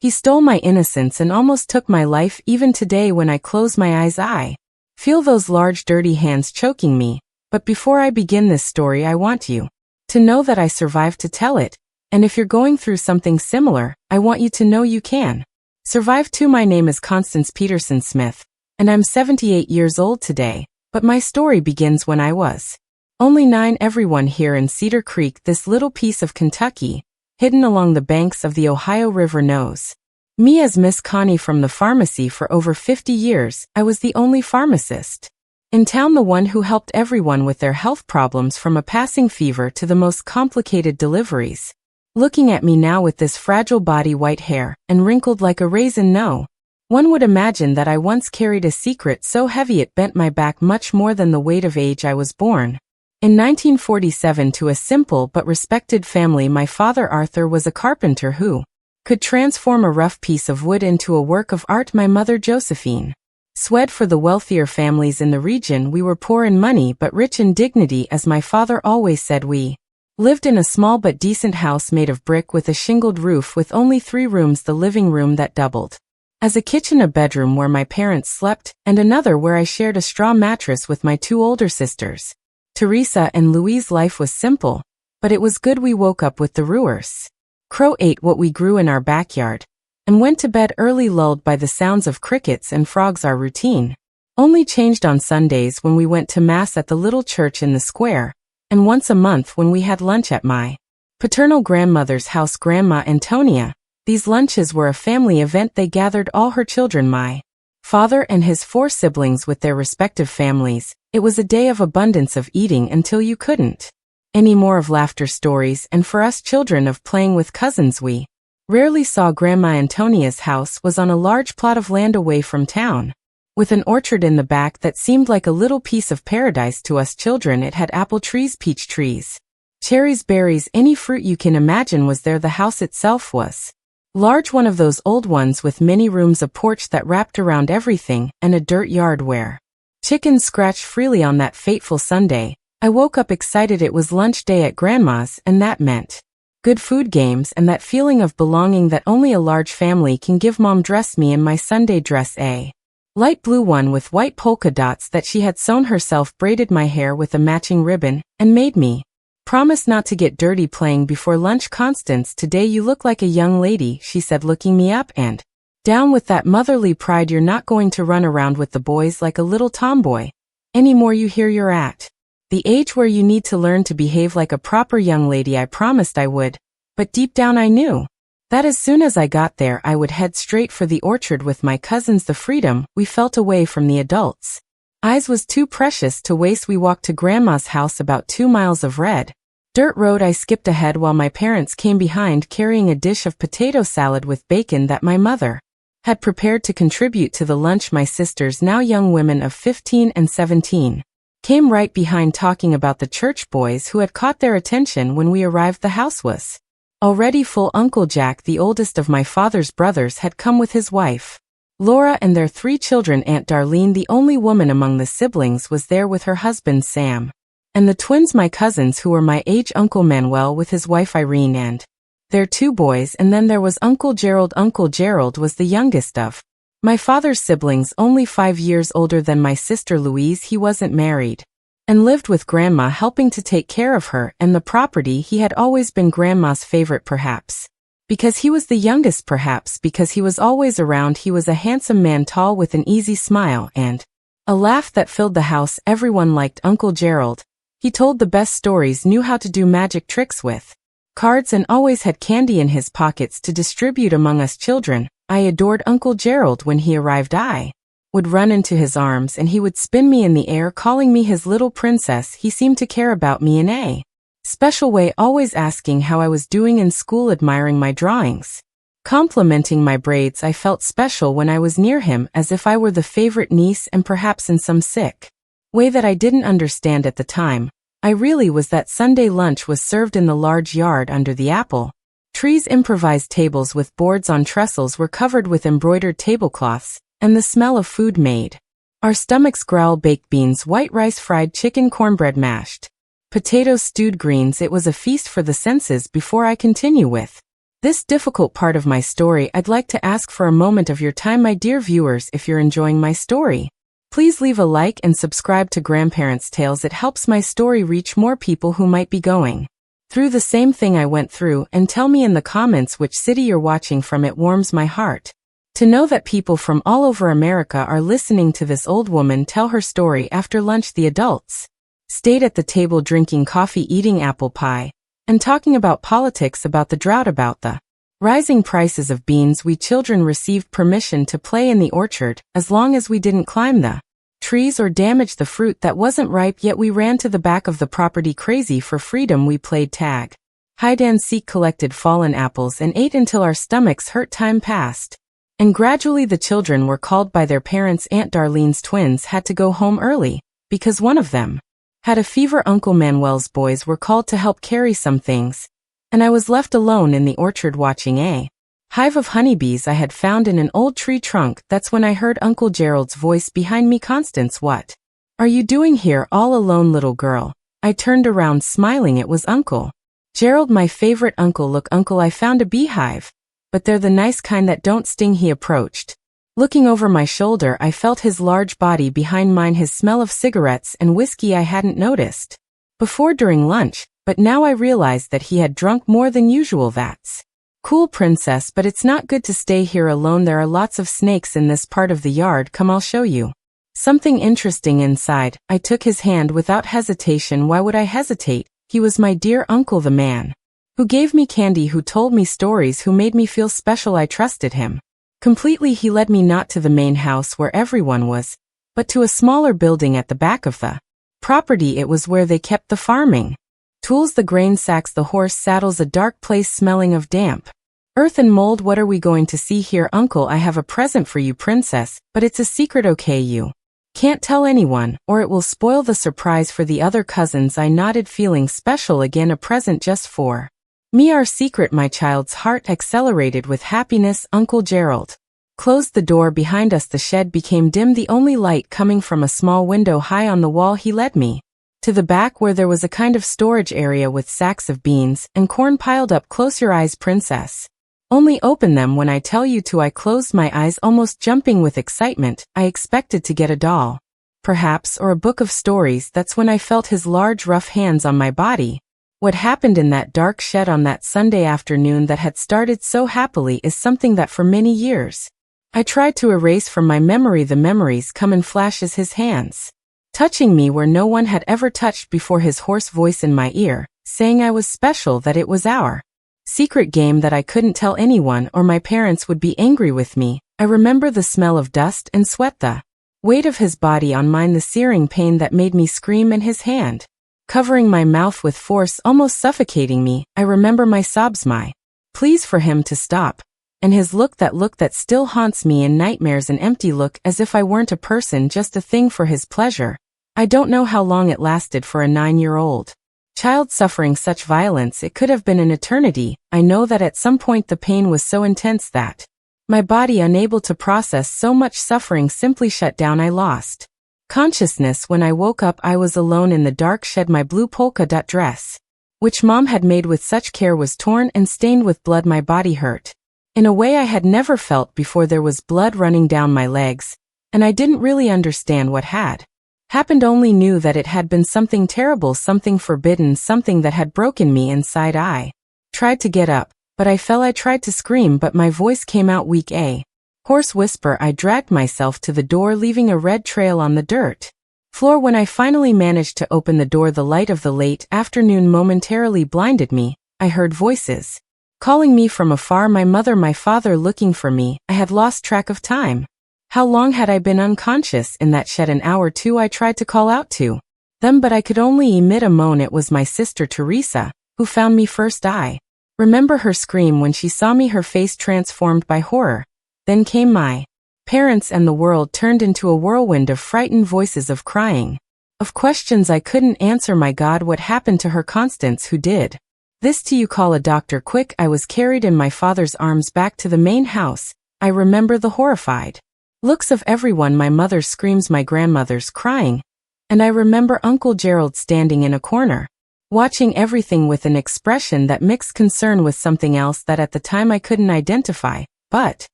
He stole my innocence and almost took my life. Even today when I close my eyes I feel those large dirty hands choking me. But before I begin this story I want you to know that I survived to tell it. And if you're going through something similar, I want you to know you can survive too. My name is Constance Peterson Smith, and I'm 78 years old today, but my story begins when I was only 9. Everyone here in Cedar Creek, this little piece of Kentucky, hidden along the banks of the Ohio River, knows me as Miss Connie from the pharmacy. For over 50 years, I was the only pharmacist in town, the one who helped everyone with their health problems, from a passing fever to the most complicated deliveries. Looking at me now with this fragile body, white hair, and wrinkled like a raisin, no one would imagine that I once carried a secret so heavy it bent my back much more than the weight of age. I was born in 1947 to a simple but respected family. My father, Arthur, was a carpenter who could transform a rough piece of wood into a work of art. My mother, Josephine, swed for the wealthier families in the region. We were poor in money but rich in dignity, as my father always said. We lived in a small but decent house made of brick with a shingled roof with only 3 rooms: the living room that doubled as a kitchen, a bedroom where my parents slept, and another where I shared a straw mattress with my 2 older sisters, Teresa and Louise. Life was simple, but it was good. We woke up with the Ruers crow, ate what we grew in our backyard, and went to bed early, lulled by the sounds of crickets and frogs. Our routine only changed on Sundays when we went to Mass at the little church in the square, and once a month when we had lunch at my paternal grandmother's house, Grandma Antonia. These lunches were a family event. They gathered all her children, my father and his 4 siblings with their respective families. It was a day of abundance, of eating until you couldn't any more, of laughter, stories, and for us children of playing with cousins. We rarely saw Grandma Antonia's house was on a large plot of land away from town, with an orchard in the back that seemed like a little piece of paradise to us children. It had apple trees, peach trees, cherries, berries, any fruit you can imagine was there. The house itself was large, one of those old ones with many rooms, a porch that wrapped around everything, and a dirt yard where chickens scratched freely. On that fateful Sunday, I woke up excited. It was lunch day at Grandma's, and that meant good food, games, and that feeling of belonging that only a large family can give. Mom dressed me in my Sunday dress, a light blue one with white polka dots that she had sewn herself, braided my hair with a matching ribbon, and made me promise not to get dirty playing before lunch. Constance, today you look like a young lady, she said, looking me up and down with that motherly pride. You're not going to run around with the boys like a little tomboy anymore. You hear, you're at the age where you need to learn to behave like a proper young lady. I promised I would, but deep down I knew that as soon as I got there I would head straight for the orchard with my cousins. The freedom we felt away from the adults' eyes was too precious to waste. We walked to Grandma's house, about 2 miles of red dirt road. I skipped ahead while my parents came behind, carrying a dish of potato salad with bacon that my mother had prepared to contribute to the lunch. My sisters, now young women of 15 and 17, came right behind, talking about the church boys who had caught their attention when we arrived. The house was already full. Uncle Jack, the oldest of my father's brothers, had come with his wife Laura and their 3 children. Aunt Darlene, the only woman among the siblings, was there with her husband Sam and the twins, my cousins who were my age, Uncle Manuel with his wife Irene and their 2 boys, and then there was Uncle Gerald. Uncle Gerald was the youngest of my father's siblings, only 5 years older than my sister Louise. He wasn't married and lived with Grandma, helping to take care of her and the property. He had always been Grandma's favorite, perhaps because he was the youngest, perhaps because he was always around. He was a handsome man, tall, with an easy smile and a laugh that filled the house. Everyone liked Uncle Gerald. He told the best stories, knew how to do magic tricks with cards, and always had candy in his pockets to distribute among us children. I adored Uncle Gerald. When he arrived I would run into his arms and he would spin me in the air, calling me his little princess. He seemed to care about me in a special way, always asking how I was doing in school, admiring my drawings, complimenting my braids. I felt special when I was near him, as if I were the favorite niece, and perhaps in some sick way that I didn't understand at the time, I really was. That Sunday lunch was served in the large yard under the apple trees. Improvised tables with boards on trestles were covered with embroidered tablecloths, and the smell of food made our stomachs growl. Baked beans, white rice, fried chicken, cornbread, mashed potatoes, stewed greens. It was a feast for the senses. Before I continue with This difficult part of my story, I'd like to ask for a moment of your time, my dear viewers. If you're enjoying my story, please leave a like and subscribe to Grandparents' Tales. It helps my story reach more people who might be going through the same thing I went through, and tell me in the comments which city you're watching from. It warms my heart to know that people from all over America are listening to this old woman tell her story. After lunch, the adults stayed at the table drinking coffee, eating apple pie, and talking about politics, about the drought, about the rising prices of beans. We children received permission to play in the orchard, as long as we didn't climb the trees or damage the fruit that wasn't ripe yet. We ran to the back of the property crazy for freedom. We played tag, hide and seek, collected fallen apples, and ate until our stomachs hurt. Time passed, and gradually the children were called by their parents. Aunt Darlene's twins had to go home early because one of them had a fever. Uncle Manuel's boys were called to help carry some things, and I was left alone in the orchard watching a hive of honeybees I had found in an old tree trunk. That's when I heard Uncle Gerald's voice behind me. Constance, what are you doing here all alone, little girl? I turned around smiling. It was Uncle Gerald, my favorite uncle. Look, Uncle, I found a beehive, but they're the nice kind that don't sting. He approached. Looking over my shoulder, I felt his large body behind mine, his smell of cigarettes and whiskey I hadn't noticed before during lunch, but now I realized that he had drunk more than usual. That's cool, princess, but it's not good to stay here alone. There are lots of snakes in this part of the yard. Come, I'll show you something interesting inside. I took his hand without hesitation. Why would I hesitate? He was my dear uncle, the man who gave me candy, who told me stories, who made me feel special. I trusted him completely. He led me not to the main house where everyone was, but to a smaller building at the back of the property. It was where they kept the farming tools, the grain sacks, the horse saddles, a dark place smelling of damp earth and mold. What are we going to see here? Uncle, I have a present for you, princess, but it's a secret, okay? You can't tell anyone, or it will spoil the surprise for the other cousins. I nodded, feeling special again. A present just for me, our secret. My child's heart accelerated with happiness. Uncle Gerald closed the door behind us. The shed became dim, the only light coming from a small window high on the wall. He led me to the back where there was a kind of storage area with sacks of beans and corn piled up. Close your eyes, princess. Only open them when I tell you to. I closed my eyes, almost jumping with excitement. I expected to get a doll, perhaps, or a book of stories. That's when I felt his large, rough hands on my body. What happened in that dark shed on that Sunday afternoon that had started so happily is something that for many years I tried to erase from my memory. The memories come in flashes, his hands touching me where no one had ever touched before, his hoarse voice in my ear, saying I was special, that it was our secret game, that I couldn't tell anyone or my parents would be angry with me. I remember the smell of dust and sweat, the weight of his body on mine, the searing pain that made me scream, and his hand covering my mouth with force, almost suffocating me. I remember my sobs, my pleas for him to stop, and his look that still haunts me in nightmares, an empty look, as if I weren't a person, just a thing for his pleasure. I don't know how long it lasted for a 9-year-old child suffering such violence. It could have been an eternity. I know that at some point the pain was so intense that my body, unable to process so much suffering, simply shut down. I lost consciousness. When I woke up, I was alone in the dark shed. My blue polka dot dress, which Mom had made with such care, was torn and stained with blood. My body hurt in a way I had never felt before. There was blood running down my legs, and I didn't really understand what had happened, only knew that it had been something terrible, something forbidden, something that had broken me inside. I tried to get up, but I fell. I tried to scream, but my voice came out weak, a hoarse whisper. I dragged myself to the door, leaving a red trail on the dirt floor. When I finally managed to open the door, the light of the late afternoon momentarily blinded me. I heard voices calling me from afar, my mother, my father, looking for me. I had lost track of time. How long had I been unconscious in that shed? An hour, 2. I tried to call out to them, but I could only emit a moan. It was my sister Teresa who found me first. I remember her scream when she saw me, her face transformed by horror. Then came my parents, and the world turned into a whirlwind of frightened voices, of crying, of questions I couldn't answer. My God, what happened to her? Constance, who did this to you? Call a doctor, quick. I was carried in my father's arms back to the main house. I remember the horrified looks of everyone, my mother's screams, my grandmother's crying, and I remember Uncle Gerald standing in a corner, watching everything with an expression that mixed concern with something else that at the time I couldn't identify, but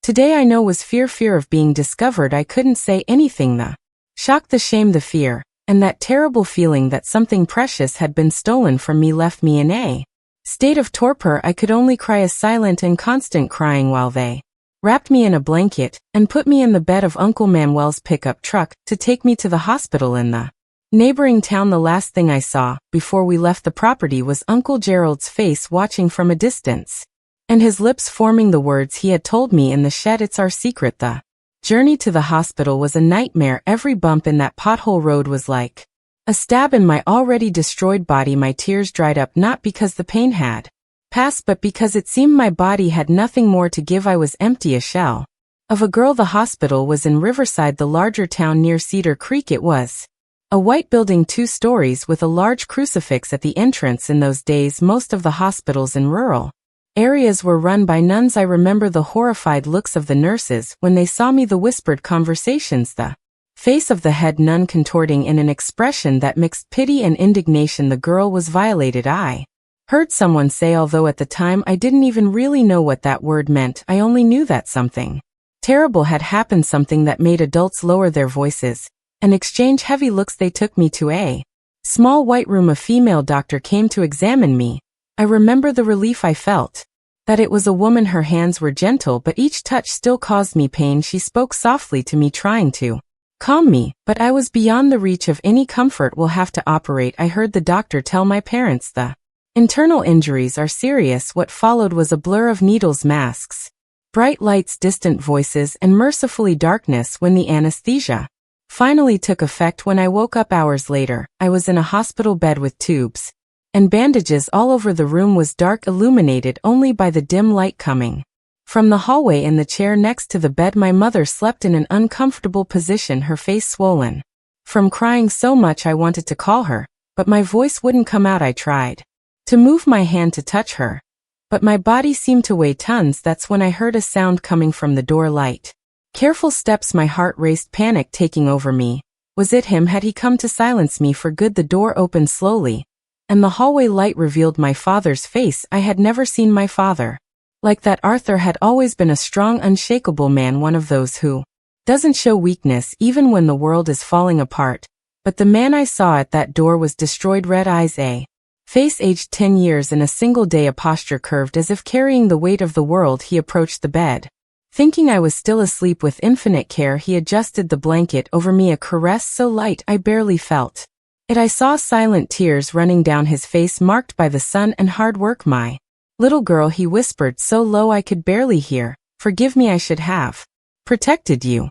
today I know was fear of being discovered. I couldn't say anything. The shock, the shame, the fear, and that terrible feeling that something precious had been stolen from me left me in a state of torpor. I could only cry, a silent and constant crying, while they wrapped me in a blanket and put me in the bed of Uncle Manuel's pickup truck to take me to the hospital in the neighboring town. The last thing I saw before we left the property was Uncle Gerald's face watching from a distance, and his lips forming the words he had told me in the shed. It's our secret. The journey to the hospital was a nightmare. Every bump in that pothole road was like a stab in my already destroyed body. My tears dried up, not because the pain had passed, but because it seemed my body had nothing more to give. I was empty, a shell of a girl. The hospital was in Riverside, the larger town near Cedar Creek. It was a white building, 2 stories, with a large crucifix at the entrance. In those days, most of the hospitals in rural areas were run by nuns. I remember the horrified looks of the nurses when they saw me, the whispered conversations, the face of the head nun contorting in an expression that mixed pity and indignation. The girl was violated, I heard someone say, although at the time I didn't even really know what that word meant. I only knew that something terrible had happened, something that made adults lower their voices and exchange heavy looks. They took me to a small white room. A female doctor came to examine me. I remember the relief I felt that it was a woman. Her hands were gentle, but each touch still caused me pain. She spoke softly to me, trying to calm me, but I was beyond the reach of any comfort. We'll have to operate, I heard the doctor tell my parents. The internal injuries are serious. What followed was a blur of needles, masks, bright lights, distant voices, and mercifully darkness. When the anesthesia finally took effect, when I woke up hours later, I was in a hospital bed with tubes and bandages all over. The room was dark, illuminated only by the dim light coming from the hallway. In the chair next to the bed, my mother slept in an uncomfortable position, her face swollen from crying so much I wanted to call her, but my voice wouldn't come out. I tried to move my hand to touch her, but my body seemed to weigh tons. That's when I heard a sound coming from the door, light, careful steps. My heart raced, panic taking over me. Was it him? Had he come to silence me for good? The door opened slowly, and the hallway light revealed my father's face. I had never seen my father like that. Arthur had always been a strong, unshakable man, one of those who doesn't show weakness even when the world is falling apart. But the man I saw at that door was destroyed, red eyes, a face aged 10 years in a single day, a posture curved as if carrying the weight of the world. He approached the bed. Thinking I was still asleep, with infinite care he adjusted the blanket over me, a caress so light I barely felt it. I saw silent tears running down his face, marked by the sun and hard work. My little girl, he whispered so low I could barely hear. Forgive me, I should have protected you.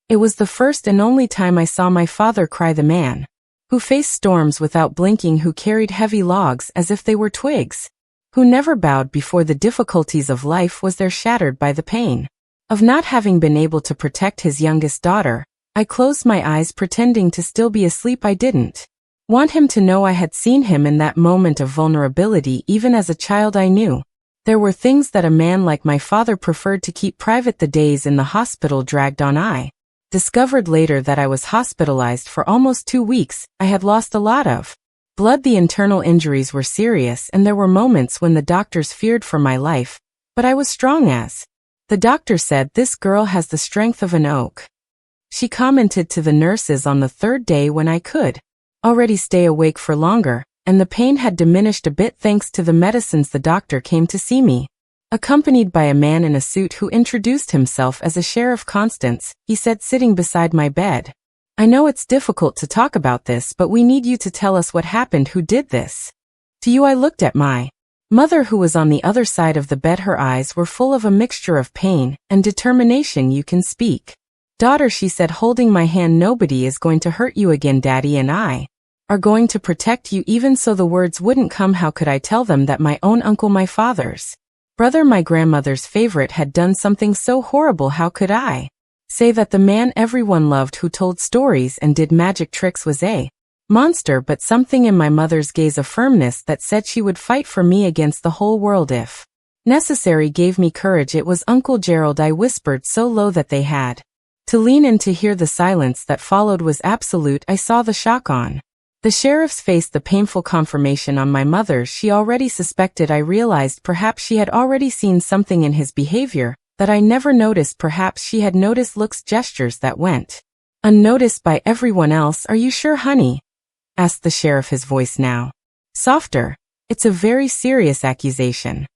It was the first and only time I saw my father cry, the man who faced storms without blinking, who carried heavy logs as if they were twigs, who never bowed before the difficulties of life. Was there, shattered by the pain of not having been able to protect his youngest daughter. I closed my eyes, pretending to still be asleep. I didn't want him to know I had seen him in that moment of vulnerability. Even as a child, I knew there were things that a man like my father preferred to keep private. The days in the hospital dragged on. I discovered later that I was hospitalized for almost 2 weeks. I had lost a lot of blood. The internal injuries were serious, and there were moments when the doctors feared for my life, but I was strong as the doctor said. This girl has the strength of an oak, she commented to the nurses on the 3rd day, when I could already stay awake for longer, and the pain had diminished a bit thanks to the medicines. The doctor came to see me, accompanied by a man in a suit who introduced himself as a Sheriff Constance. He said, sitting beside my bed, I know it's difficult to talk about this, but we need you to tell us what happened. Who did this to you? I looked at my mother, who was on the other side of the bed. Her eyes were full of a mixture of pain and determination. You can speak, daughter, she said, holding my hand. Nobody is going to hurt you again. Daddy and I are going to protect you. Even so, the words wouldn't come. How could I tell them that my own uncle, my father's brother, my grandmother's favorite, had done something so horrible? How could I say that the man everyone loved, who told stories and did magic tricks, was a monster? But something in my mother's gaze, a firmness that said she would fight for me against the whole world if necessary, gave me courage. It was Uncle Gerald, I whispered so low that they had to lean in to hear. The silence that followed was absolute. I saw the shock on The sheriff's face, the painful confirmation on my mother she already suspected. I realized perhaps she had already seen something in his behavior that I never noticed. Perhaps she had noticed looks, gestures that went unnoticed by everyone else. Are you sure, honey? Asked the sheriff, his voice now softer. It's a very serious accusation.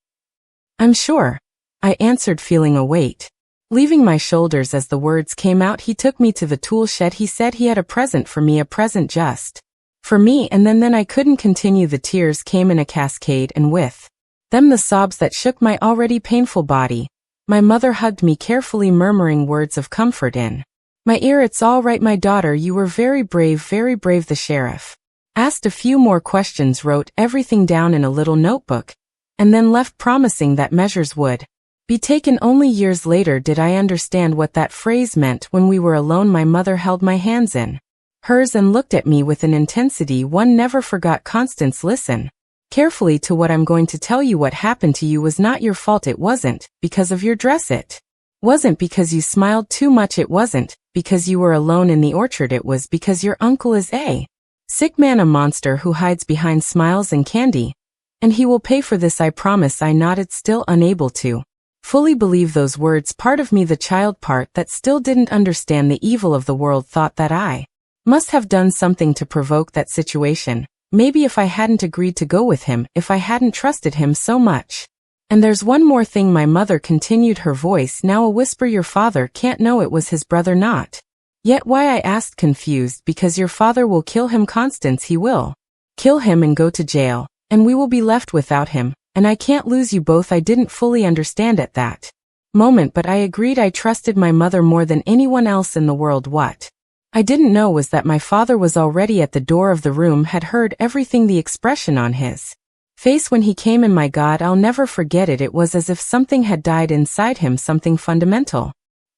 I'm sure, I answered, feeling a weight leaving my shoulders as the words came out. He took me to the tool shed. He said he had a present for me, a present just for me, and then I couldn't continue. The tears came in a cascade, and with them the sobs that shook my already painful body. My mother hugged me carefully, murmuring words of comfort in my ear. It's all right, my daughter, you were very brave, very brave. The sheriff asked a few more questions, wrote everything down in a little notebook, and then left, promising that measures would be taken. Only years later did I understand what that phrase meant. When we were alone, my mother held my hands in hers and looked at me with an intensity one never forgot. Constance, listen carefully to what I'm going to tell you. What happened to you was not your fault. It wasn't because of your dress. It wasn't because you smiled too much. It wasn't because you were alone in the orchard. It was because your uncle is a sick man, a monster who hides behind smiles and candy. And he will pay for this, I promise. I nodded, still unable to fully believe those words. Part of me, the child part that still didn't understand the evil of the world, thought that I must have done something to provoke that situation. Maybe if I hadn't agreed to go with him, if I hadn't trusted him so much. And there's one more thing, my mother continued, her voice now a whisper. Your father can't know it was his brother, not yet. Why? I asked, confused. Because your father will kill him, Constance. He will kill him and go to jail, and we will be left without him. And I can't lose you both. I didn't fully understand at that moment, but I agreed. I trusted my mother more than anyone else in the world. What I didn't know was that my father was already at the door of the room, had heard everything. The expression on his face when he came in, my God, I'll never forget it. It was as if something had died inside him, something fundamental.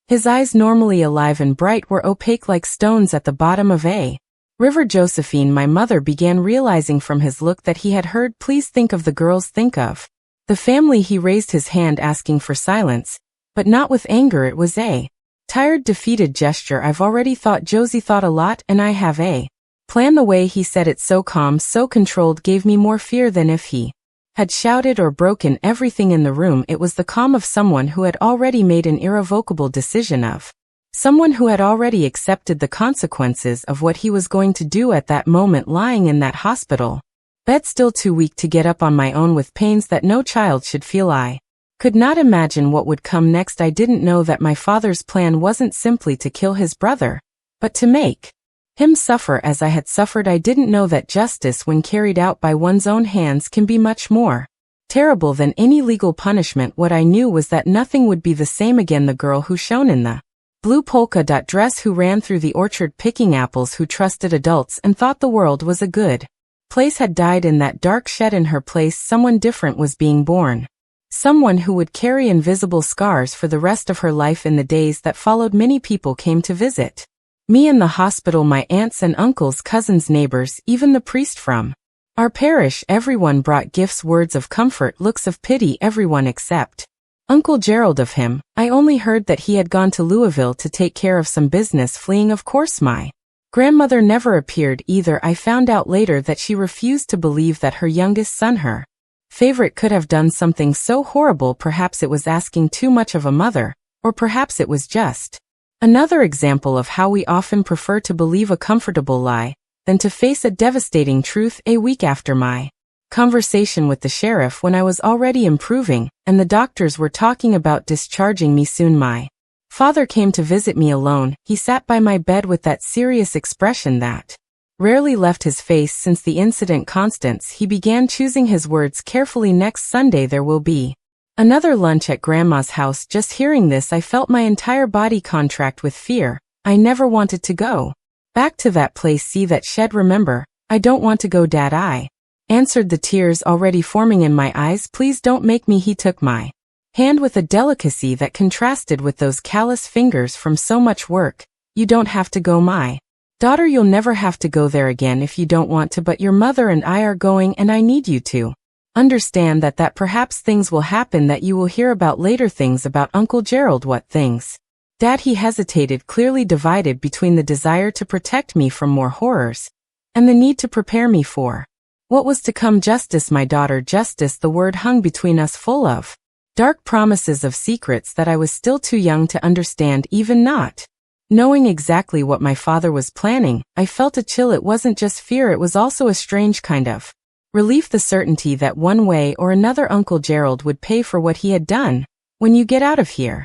His eyes, normally alive and bright, were opaque like stones at the bottom of a river. Josephine, my mother began, realizing from his look that he had heard. Please think of the girls, think of the family. He raised his hand, asking for silence, but not with anger. It was a tired, defeated gesture. I've already thought. Josie thought a lot, and I have a plan. The way he said it, so calm, so controlled, gave me more fear than if he had shouted or broken everything in the room. It was the calm of someone who had already made an irrevocable decision, of someone who had already accepted the consequences of what he was going to do. At that moment, lying in that hospital bed, still too weak to get up on my own, with pains that no child should feel, I could not imagine what would come next. I didn't know that my father's plan wasn't simply to kill his brother, but to make him suffer as I had suffered. I didn't know that justice, when carried out by one's own hands, can be much more terrible than any legal punishment. What I knew was that nothing would be the same again. The girl who shone in the blue polka dot dress, who ran through the orchard picking apples, who trusted adults and thought the world was a good place, had died in that dark shed. In her place, someone different was being born. Someone who would carry invisible scars for the rest of her life. In the days that followed, many people came to visit me in the hospital, my aunts and uncles, cousins, neighbors, even the priest from our parish. Everyone brought gifts, words of comfort, looks of pity. Everyone except Uncle Gerald. Of him, I only heard that he had gone to Louisville to take care of some business, fleeing. Of course, my grandmother never appeared either. I found out later that she refused to believe that her youngest son, her favorite, could have done something so horrible. Perhaps it was asking too much of a mother, or perhaps it was just another example of how we often prefer to believe a comfortable lie than to face a devastating truth. A week after my conversation with the sheriff, when I was already improving, and the doctors were talking about discharging me soon, my father came to visit me alone. He sat by my bed with that serious expression that rarely left his face since the incident. Constance, he began, choosing his words carefully, next Sunday there will be another lunch at Grandma's house. Just hearing this, I felt my entire body contract with fear. I never wanted to go back to that place, see that shed. Remember, I don't want to go, Dad, I answered, the tears already forming in my eyes. Please don't make me. He took my hand with a delicacy that contrasted with those callous fingers from so much work. You don't have to go, my daughter. You'll never have to go there again if you don't want to, but your mother and I are going, and I need you to understand that perhaps things will happen that you will hear about later. Things about Uncle Gerald. What things? Dad, he hesitated, clearly divided between the desire to protect me from more horrors and the need to prepare me for what was to come. Justice, my daughter, justice, the word hung between us, full of dark promises of secrets that I was still too young to understand. Even not knowing exactly what my father was planning, I felt a chill. It wasn't just fear, it was also a strange kind of relief, the certainty that one way or another Uncle Gerald would pay for what he had done. When you get out of here,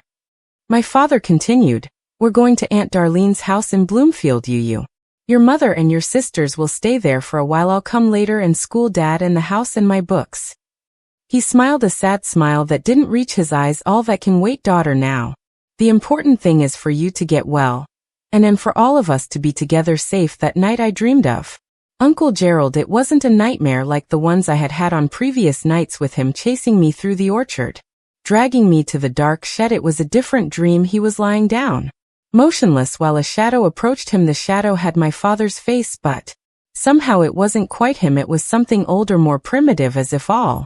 my father continued, we're going to Aunt Darlene's house in Bloomfield. Your mother and your sisters will stay there for a while. I'll come later and school Dad and the house and my books. He smiled a sad smile that didn't reach his eyes. All that can wait, daughter. Now the important thing is for you to get well, and for all of us to be together safe. That night I dreamed of Uncle Gerald. It wasn't a nightmare like the ones I had had on previous nights, with him chasing me through the orchard, dragging me to the dark shed. It was a different dream. He was lying down, motionless, while a shadow approached him. The shadow had my father's face, but somehow it wasn't quite him. It was something older, more primitive, as if all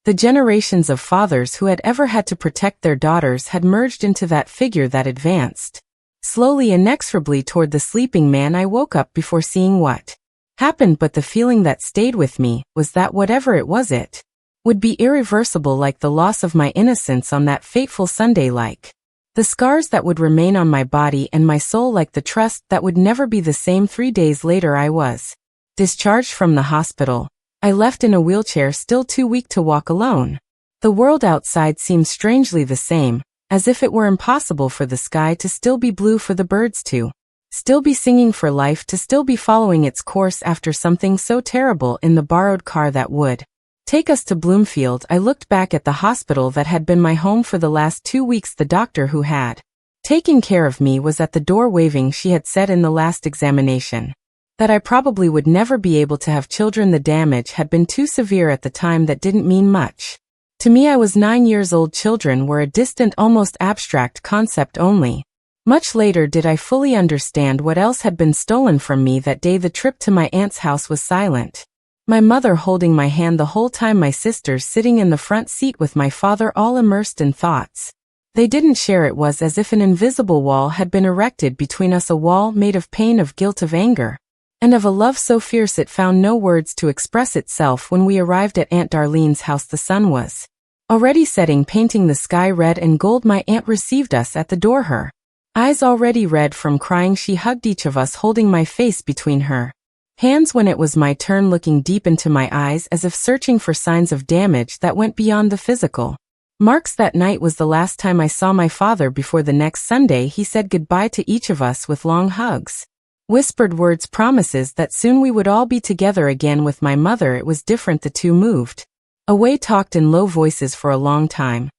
the generations of fathers who had ever had to protect their daughters had merged into that figure that advanced slowly, inexorably toward the sleeping man. I woke up before seeing what happened, but the feeling that stayed with me was that whatever it was, it would be irreversible, like the loss of my innocence on that fateful Sunday, like the scars that would remain on my body and my soul, like the trust that would never be the same. 3 days later I was discharged from the hospital. I left in a wheelchair, still too weak to walk alone. The world outside seemed strangely the same, as if it were impossible for the sky to still be blue, for the birds to still be singing, for life to still be following its course after something so terrible. In the borrowed car that would take us to Bloomfield, I looked back at the hospital that had been my home for the last 2 weeks. The doctor who had taken care of me was at the door waving. She had said in the last examination that I probably would never be able to have children. The damage had been too severe at the time. That didn't mean much to me. I was 9 years old. Children were a distant, almost abstract concept. Only much later did I fully understand what else had been stolen from me that day. The trip to my aunt's house was silent, my mother holding my hand the whole time, my sisters sitting in the front seat with my father, all immersed in thoughts they didn't share. It was as if an invisible wall had been erected between us, a wall made of pain, of guilt, of anger, and of a love so fierce it found no words to express itself. When we arrived at Aunt Darlene's house, the sun was already setting, painting the sky red and gold. My aunt received us at the door, her eyes already red from crying. She hugged each of us, holding my face between her hands when it was my turn, looking deep into my eyes as if searching for signs of damage that went beyond the physical marks. That night was the last time I saw my father before the next Sunday. He said goodbye to each of us with long hugs, whispered words, promises that soon we would all be together again. With my mother it was different. The two moved away, talked in low voices for a long time,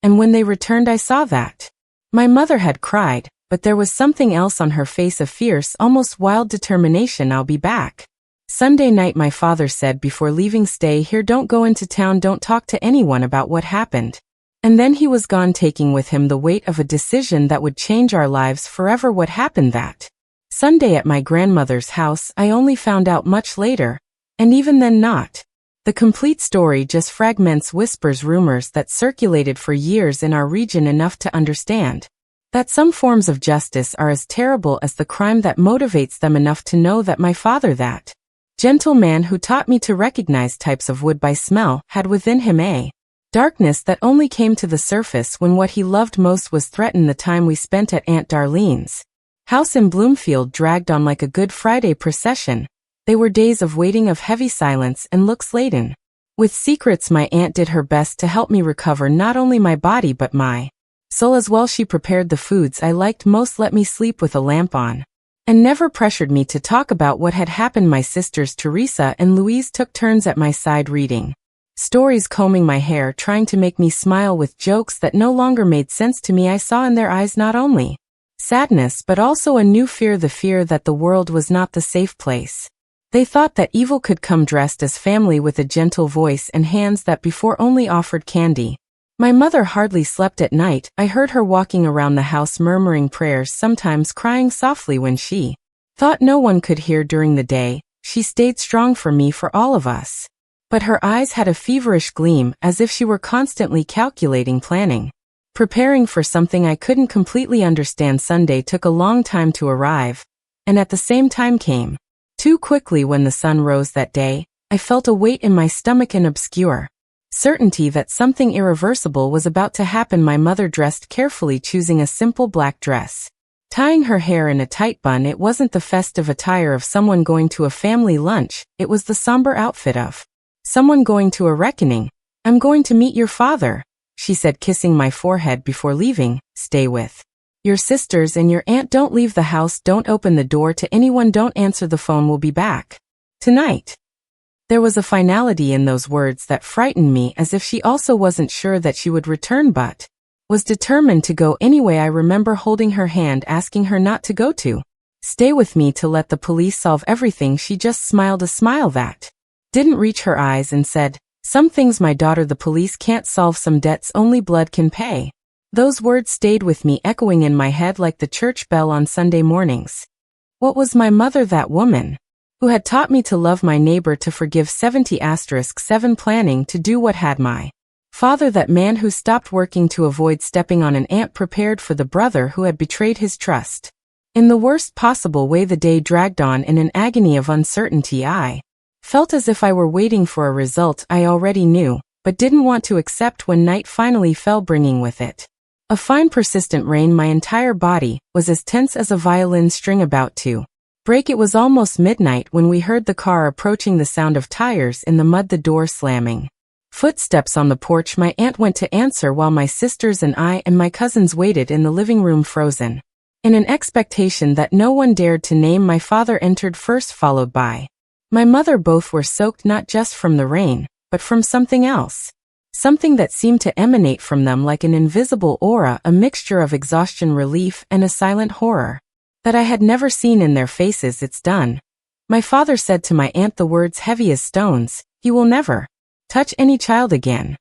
and when they returned I saw that my mother had cried, but there was something else on her face, a fierce, almost wild determination. I'll be back. Sunday night my father said before leaving, stay here, don't go into town, don't talk to anyone about what happened. And then he was gone, taking with him the weight of a decision that would change our lives forever. What happened that Sunday at my grandmother's house I only found out much later, and even then not the complete story, just fragments, whispers, rumors that circulated for years in our region, enough to understand that some forms of justice are as terrible as the crime that motivates them, enough to know that my father, that gentle man who taught me to recognize types of wood by smell, had within him a darkness that only came to the surface when what he loved most was threatened. The time we spent at Aunt Darlene's house in Bloomfield dragged on like a Good Friday procession. They were days of waiting, of heavy silence and looks laden with secrets. My aunt did her best to help me recover not only my body but my soul as well. She prepared the foods I liked most, let me sleep with a lamp on, and never pressured me to talk about what had happened. My sisters Teresa and Louise took turns at my side, reading stories, combing my hair, trying to make me smile with jokes that no longer made sense to me. I saw in their eyes not only sadness but also a new fear, the fear that the world was not the safe place. They thought that evil could come dressed as family, with a gentle voice and hands that before only offered candy. My mother hardly slept at night. I heard her walking around the house murmuring prayers, sometimes crying softly when she thought no one could hear. During the day, she stayed strong for me, for all of us. But her eyes had a feverish gleam, as if she were constantly calculating, planning, preparing for something I couldn't completely understand. Sunday took a long time to arrive, and at the same time came Too quickly when the sun rose that day, I felt a weight in my stomach and obscure certainty that something irreversible was about to happen. My mother dressed carefully, choosing a simple black dress. Tying her hair in a tight bun, it wasn't the festive attire of someone going to a family lunch, it was the somber outfit of someone going to a reckoning. "I'm going to meet your father," she said, kissing my forehead before leaving. "Stay with your sisters and your aunt. Don't leave the house. Don't open the door to anyone. Don't answer the phone. We'll be back tonight." There was a finality in those words that frightened me, as if she also wasn't sure that she would return but was determined to go anyway. I remember holding her hand, asking her not to go, to stay with me, to let the police solve everything. She just smiled a smile that didn't reach her eyes and said, "Some things, my daughter, the police can't solve. Some debts only blood can pay." Those words stayed with me, echoing in my head like the church bell on Sunday mornings. What was my mother, that woman who had taught me to love my neighbor, to forgive 70*7, planning to do what had my father, that man who stopped working to avoid stepping on an ant, prepared for the brother who had betrayed his trust? In the worst possible way, the day dragged on in an agony of uncertainty. I felt as if I were waiting for a result I already knew, but didn't want to accept. When night finally fell, bringing with it a fine persistent rain, my entire body was as tense as a violin string about to break. It was almost midnight when we heard the car approaching, the sound of tires in the mud, the door slamming. Footsteps on the porch. My aunt went to answer while my sisters and I and my cousins waited in the living room, frozen in an expectation that no one dared to name. My father entered first, followed by my mother. Both were soaked, not just from the rain, but from something else. Something that seemed to emanate from them like an invisible aura, a mixture of exhaustion, relief, and a silent horror that I had never seen in their faces. "It's done," my father said to my aunt, the words heavy as stones. "He will never touch any child again."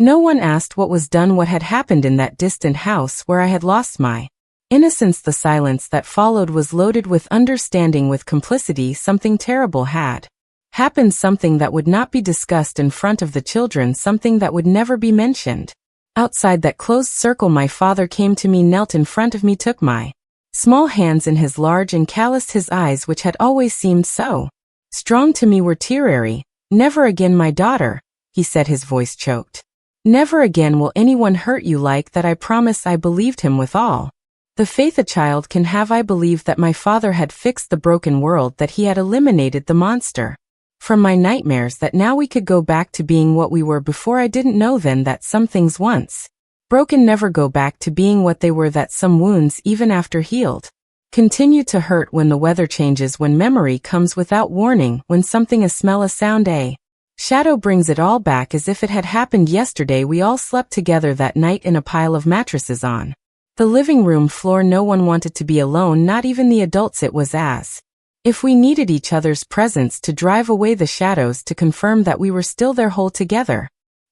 No one asked what was done, what had happened in that distant house where I had lost my innocence. The silence that followed was loaded with understanding, with complicity. Something terrible had happened, something that would not be discussed in front of the children, something that would never be mentioned. Outside that closed circle, my father came to me, knelt in front of me, took my small hands in his large, and calloused his eyes, which had always seemed so strong to me, were teary. "Never again, my daughter," he said, his voice choked. "Never again will anyone hurt you like that, I promise." I believed him with all the faith a child can have. I believed that my father had fixed the broken world, that he had eliminated the monster from my nightmares, that now we could go back to being what we were before. I didn't know then that some things once broken never go back to being what they were, that some wounds, even after healed, continue to hurt when the weather changes, when memory comes without warning, when something, a smell, a sound, a shadow brings it all back as if it had happened yesterday. We all slept together that night in a pile of mattresses on the living room floor. No one wanted to be alone, not even the adults. It was as if we needed each other's presence to drive away the shadows, to confirm that we were still there, whole together.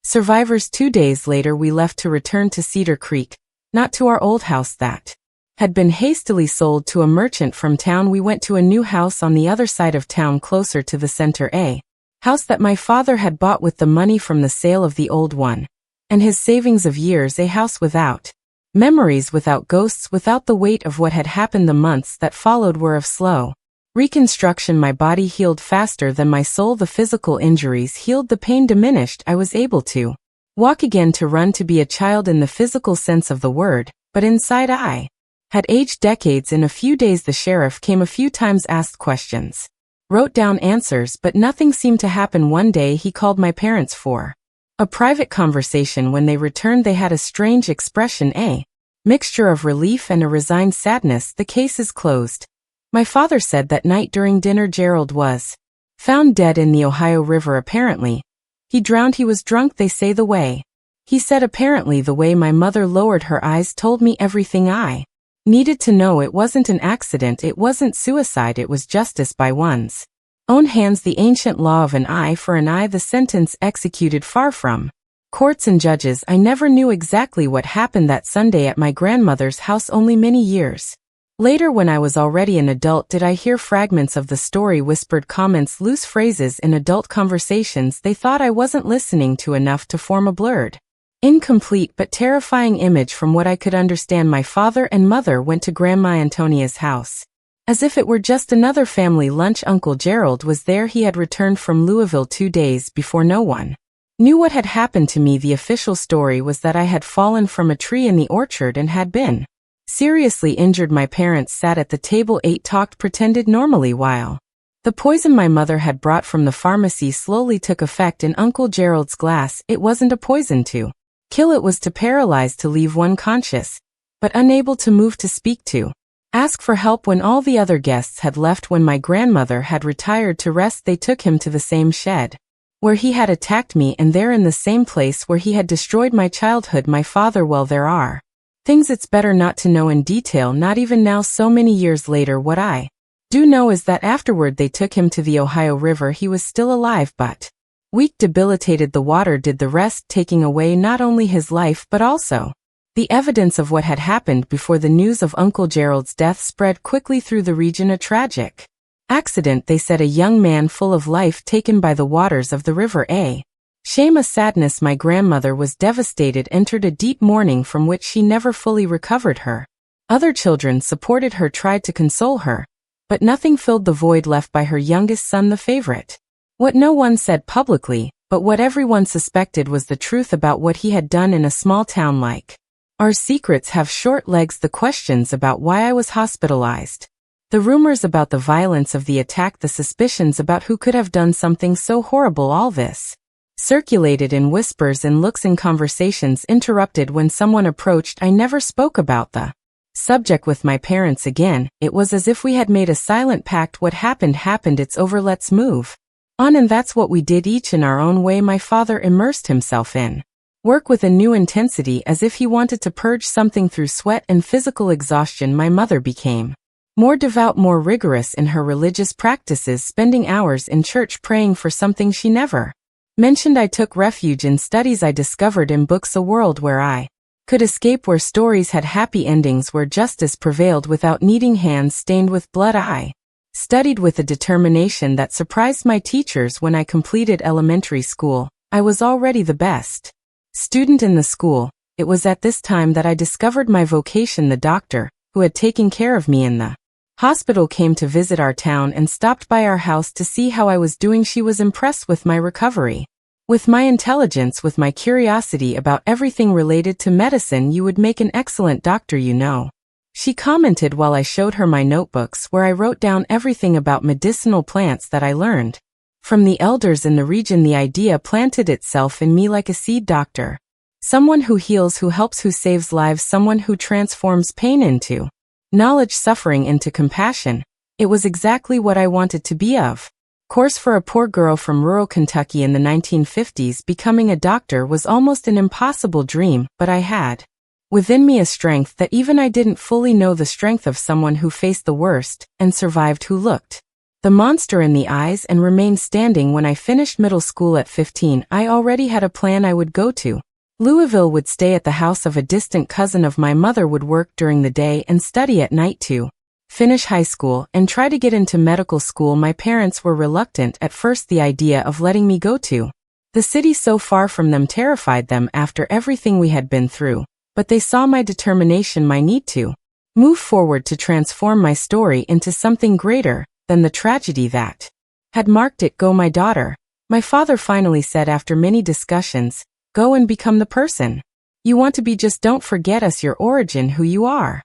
Survivors. 2 days later we left to return to Cedar Creek, not to our old house that had been hastily sold to a merchant from town. We went to a new house on the other side of town, closer to the center, a house that my father had bought with the money from the sale of the old one and his savings of years, a house without memories, without ghosts, without the weight of what had happened. The months that followed were of slow reconstruction. My body healed faster than my soul. The physical injuries healed, the pain diminished. I was able to walk again, to run, to be a child in the physical sense of the word, but inside I had aged decades. In a few days the sheriff came a few times, asked questions, wrote down answers, but nothing seemed to happen. One day he called my parents for a private conversation. When they returned they had a strange expression, a mixture of relief and a resigned sadness. "The case is closed," my father said that night during dinner. "Gerald was found dead in the Ohio River. Apparently he drowned. He was drunk, they say. The way he said apparently, the way my mother lowered her eyes, told me everything I needed to know. It wasn't an accident, it wasn't suicide, it was justice by one's own hands, the ancient law of an eye for an eye, the sentence executed far from courts and judges." I never knew exactly what happened that Sunday at my grandmother's house. Only many years later, when I was already an adult, did I hear fragments of the story, whispered comments, loose phrases in adult conversations they thought I wasn't listening to enough to form a blurred, incomplete but terrifying image from what I could understand. My father and mother went to Grandma Antonia's house. As if it were just another family lunch, Uncle Gerald was there. He had returned from Louisville 2 days before. No one knew what had happened to me. The official story was that I had fallen from a tree in the orchard and had been seriously injured. My parents sat at the table, ate, talked, pretended normally while the poison my mother had brought from the pharmacy slowly took effect in Uncle Gerald's glass. It wasn't a poison to kill, it was to paralyze, to leave one conscious, but unable to move, to speak, to ask for help. When all the other guests had left, when my grandmother had retired to rest, they took him to the same shed where he had attacked me, and there in the same place where he had destroyed my childhood. My father, well, there are things it's better not to know in detail, not even now so many years later. What I do know is that afterward they took him to the Ohio River. He was still alive, but weak, debilitated. The water did the rest, taking away not only his life but also the evidence of what had happened before. The news of Uncle Gerald's death spread quickly through the region. A tragic accident, they said, a young man full of life taken by the waters of the river. A shame, a sadness. My grandmother was devastated, entered a deep mourning from which she never fully recovered. Her other children supported her, tried to console her, but nothing filled the void left by her youngest son, the favorite. What no one said publicly, but what everyone suspected, was the truth about what he had done in a small town like our. Secrets have short legs. The questions about why I was hospitalized, the rumors about the violence of the attack, the suspicions about who could have done something so horrible, all this circulated in whispers and looks, in conversations interrupted when someone approached. I never spoke about the subject with my parents again. It was as if we had made a silent pact. What happened happened, it's over, let's move on. And that's what we did, each in our own way. My father immersed himself in work with a new intensity, as if he wanted to purge something through sweat and physical exhaustion. My mother became more devout, more rigorous in her religious practices, spending hours in church praying for something she never mentioned. I took refuge in studies I discovered in books, a world where I could escape, where stories had happy endings, where justice prevailed without needing hands stained with blood. I studied with a determination that surprised my teachers. When I completed elementary school, I was already the best student in the school. It was at this time that I discovered my vocation. The doctor who had taken care of me in the hospital came to visit our town and stopped by our house to see how I was doing. She was impressed with my recovery, with my intelligence, with my curiosity about everything related to medicine. You would make an excellent doctor, you know, she commented while I showed her my notebooks where I wrote down everything about medicinal plants that I learned from the elders in the region. The idea planted itself in me like a seed. Doctor, someone who heals, who helps, who saves lives, someone who transforms pain into knowledge, suffering into compassion. It was exactly what I wanted to be. Of course, for a poor girl from rural Kentucky in the 1950s, becoming a doctor was almost an impossible dream, but I had within me a strength that even I didn't fully know, the strength of someone who faced the worst and survived, who looked the monster in the eyes and remained standing. When I finished middle school at 15, I already had a plan. I would go to Louisville, would stay at the house of a distant cousin of my mother, would work during the day and study at night to finish high school and try to get into medical school. My parents were reluctant at first. The idea of letting me go to the city so far from them terrified them after everything we had been through, but they saw my determination, my need to move forward, to transform my story into something greater than the tragedy that had marked it. Go, my daughter, my father finally said after many discussions. Go and become the person you want to be. Just don't forget us, your origin, who you are.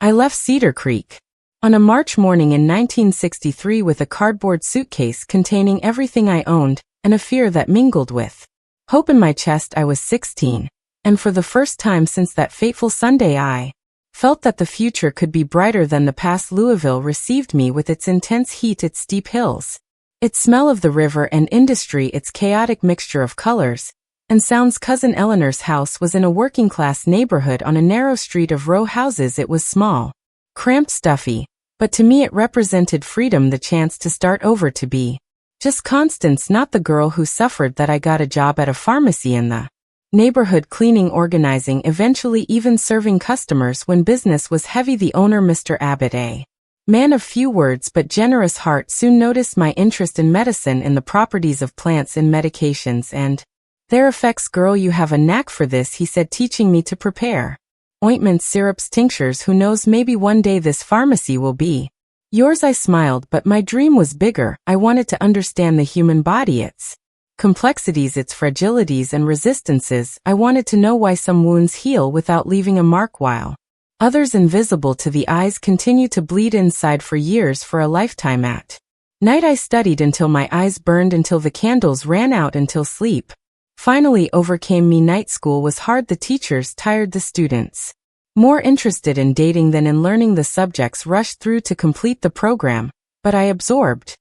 I left Cedar Creek on a March morning in 1963 with a cardboard suitcase containing everything I owned and a fear that mingled with hope in my chest. I was 16, and for the first time since that fateful Sunday, I felt that the future could be brighter than the past. Louisville received me with its intense heat, its steep hills, its smell of the river and industry, its chaotic mixture of colors and sounds. Cousin Eleanor's house was in a working-class neighborhood on a narrow street of row houses. It was small, cramped, stuffy, but to me it represented freedom, the chance to start over, to be just Constance, not the girl who suffered. That I got a job at a pharmacy in the neighborhood, cleaning, organizing, eventually even serving customers when business was heavy. The owner, Mr. Abbott, a man of few words but generous heart, soon noticed my interest in medicine, in the properties of plants and medications and their effects. Girl, you have a knack for this, he said, teaching me to prepare ointments, syrups, tinctures. Who knows, maybe one day this pharmacy will be Yours, I smiled, but my dream was bigger. I wanted to understand the human body, its complexities, its fragilities and resistances. I wanted to know why some wounds heal without leaving a mark while others, invisible to the eyes, continue to bleed inside for years, for a lifetime. At night I studied until my eyes burned, until the candles ran out, until sleep finally overcame me. Night school was hard. The teachers tired. The students, more interested in dating than in learning the subjects, rushed through to complete the program, but I absorbed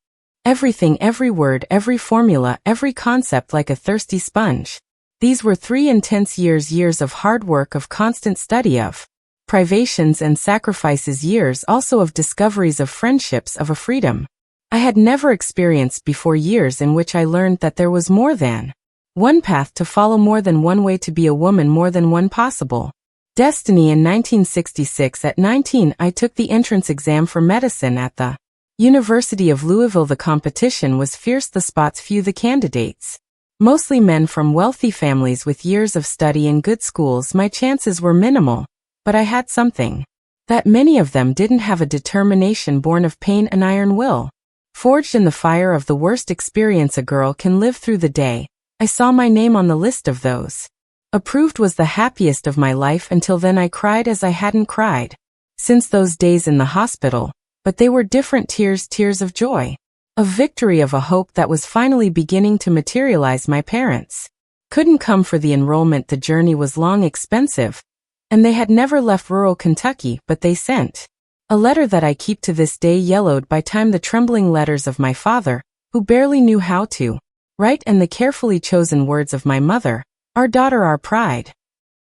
everything, every word, every formula, every concept like a thirsty sponge. These were 3 intense years, years of hard work, of constant study, of privations and sacrifices, years also of discoveries, of friendships, of a freedom I had never experienced before, years in which I learned that there was more than one path to follow, more than one way to be a woman, more than one possible destiny. In 1966, at 19, I took the entrance exam for medicine at the University of Louisville. The competition was fierce, the spots few, the candidates mostly men from wealthy families with years of study in good schools. My chances were minimal, but I had something that many of them didn't have: a determination born of pain, an iron will forged in the fire of the worst experience a girl can live through. The day I saw my name on the list of those approved was the happiest of my life. Until then I cried as I hadn't cried since those days in the hospital, but they were different tears, tears of joy, of victory, of a hope that was finally beginning to materialize. My parents couldn't come for the enrollment. The journey was long, expensive, and they had never left rural Kentucky, but they sent a letter that I keep to this day, yellowed by time, the trembling letters of my father, who barely knew how to write, and the carefully chosen words of my mother, our daughter, our pride.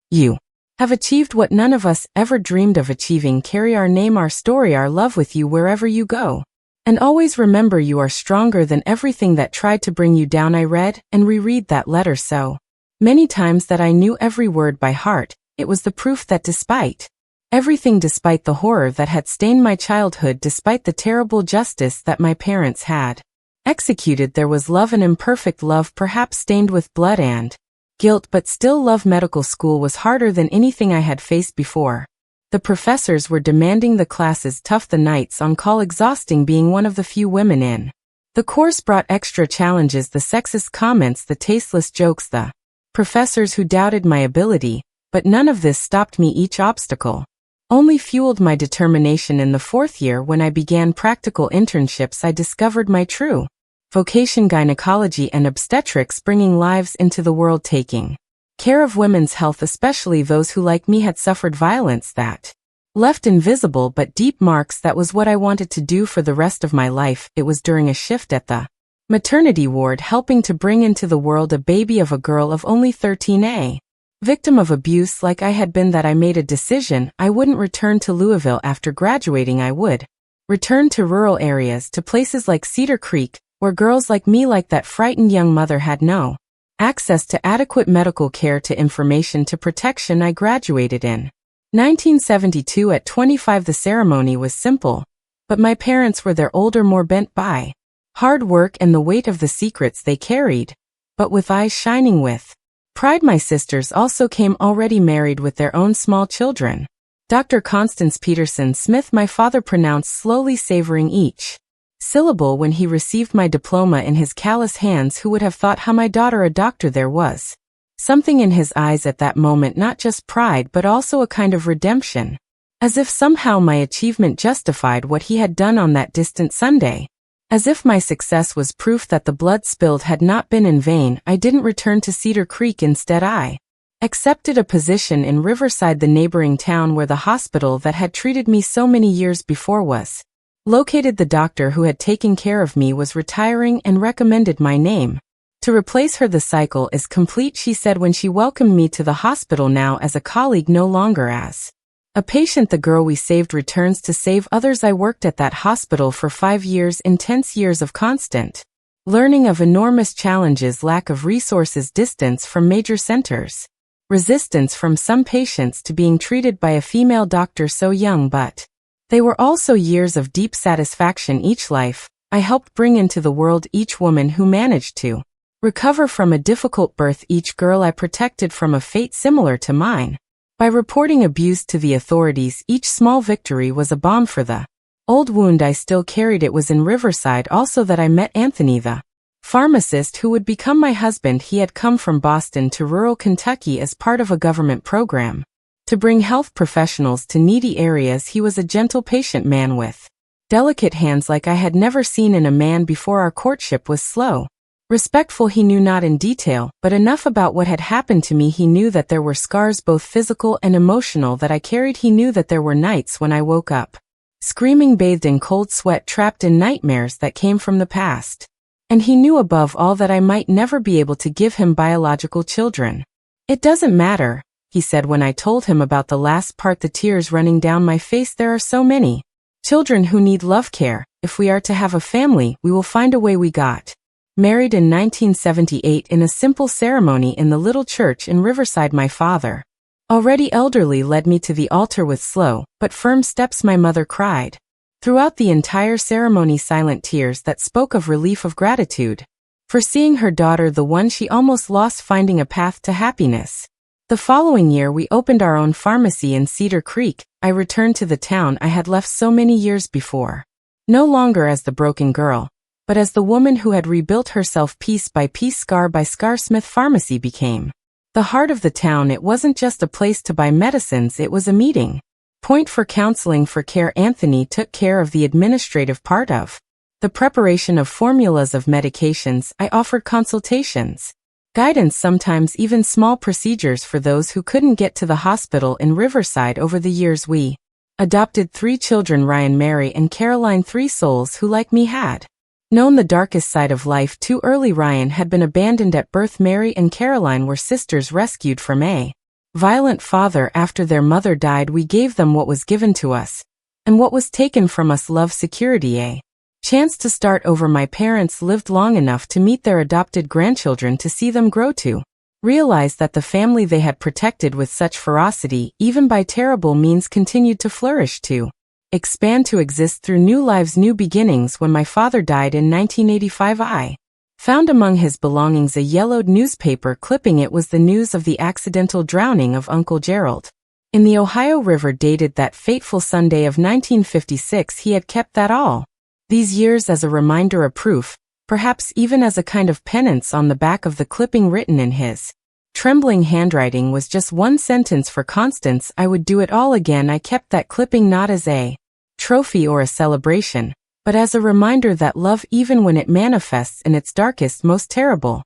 You have achieved what none of us ever dreamed of achieving. Carry our name, our story, our love with you wherever you go. And always remember, you are stronger than everything that tried to bring you down. I read and reread that letter so many times that I knew every word by heart. It was the proof that despite everything, despite the horror that had stained my childhood, despite the terrible justice that my parents had executed, there was love, an imperfect love, perhaps stained with blood and guilt, but still love. Medical school was harder than anything I had faced before. The professors were demanding, the classes tough, the nights on call exhausting. Being one of the few women in the course brought extra challenges, the sexist comments, the tasteless jokes, the professors who doubted my ability. But none of this stopped me. Each obstacle only fueled my determination. In the 4th year, when I began practical internships, I discovered my true vocation: gynecology and obstetrics, bringing lives into the world, taking care of women's health, especially those who, like me, had suffered violence that left invisible but deep marks. That was what I wanted to do for the rest of my life. It was during a shift at the maternity ward, helping to bring into the world a baby of a girl of only 13, a victim of abuse like I had been, that I made a decision. I wouldn't return to Louisville after graduating. I would return to rural areas, to places like Cedar Creek, where girls like me, like that frightened young mother, had no access to adequate medical care, to information, to protection. I graduated in 1972 at 25. The ceremony was simple, but my parents were there, older, more bent by hard work and the weight of the secrets they carried, but with eyes shining with pride. My sisters also came, already married with their own small children. Dr. Constance Peterson Smith, my father pronounced slowly, savoring each syllable when he received my diploma in his callous hands. Who would have thought? How my daughter a doctor? There was something in his eyes at that moment, not just pride but also a kind of redemption, as if somehow my achievement justified what he had done on that distant Sunday. As if my success was proof that the blood spilled had not been in vain. I didn't return to Cedar Creek. Instead, I accepted a position in Riverside, the neighboring town where the hospital that had treated me so many years before was located. The doctor who had taken care of me was retiring and recommended my name to replace her. The cycle is complete, she said when she welcomed me to the hospital, now as a colleague, no longer as a patient. The girl we saved returns to save others. I worked at that hospital for 5 years, intense years of constant learning, of enormous challenges, lack of resources, distance from major centers, resistance from some patients to being treated by a female doctor so young, but they were also years of deep satisfaction. Each life I helped bring into the world, each woman who managed to recover from a difficult birth, each girl I protected from a fate similar to mine. By reporting abuse to the authorities, each small victory was a balm for the Old wound I still carried. It was in Riverside also that I met Anthony, the pharmacist who would become my husband. He had come from Boston to rural Kentucky as part of a government program to bring health professionals to needy areas. He was a gentle, patient man with delicate hands like I had never seen in a man before. Our courtship was slow. Respectful. He knew not in detail, but enough about what had happened to me. He knew that there were scars, both physical and emotional, that I carried. He knew that there were nights when I woke up screaming, bathed in cold sweat, trapped in nightmares that came from the past. And he knew above all that I might never be able to give him biological children. It doesn't matter, he said when I told him about the last part, the tears running down my face. There are so many children who need love care. If we are to have a family, we will find a way. We got married in 1978 in a simple ceremony in the little church in Riverside. My father, already elderly, led me to the altar with slow but firm steps. My mother cried throughout the entire ceremony, silent tears that spoke of relief, of gratitude for seeing her daughter, the one she almost lost, finding a path to happiness. The following year we opened our own pharmacy in Cedar Creek. I returned to the town I had left so many years before, no longer as the broken girl, but as the woman who had rebuilt herself piece by piece, scar by scar. Smith Pharmacy became the heart of the town. It wasn't just a place to buy medicines, it was a meeting point for counseling, for care. Anthony took care of the administrative part of the preparation of formulas of medications. I offered consultations, guidance, sometimes even small procedures for those who couldn't get to the hospital in Riverside. Over the years we adopted 3 children, Ryan, Mary, and Caroline, 3 souls who, like me, had known the darkest side of life too early. Ryan had been abandoned at birth. Mary and Caroline were sisters rescued from a violent father after their mother died. We gave them what was given to us and what was taken from us: love, security, a chance to start over. My parents lived long enough to meet their adopted grandchildren, to see them grow, to realize that the family they had protected with such ferocity, even by terrible means, continued to flourish, to expand, to exist through new lives, new beginnings. When my father died in 1985, I found among his belongings a yellowed newspaper clipping. It was the news of the accidental drowning of Uncle Gerald in the Ohio River, dated that fateful Sunday of 1956. He had kept that all these years as a reminder, a proof, perhaps even as a kind of penance. On the back of the clipping, written in his trembling handwriting, was just one sentence: for Constance, I would do it all again. I kept that clipping not as a trophy or a celebration, but as a reminder that love, even when it manifests in its darkest, most terrible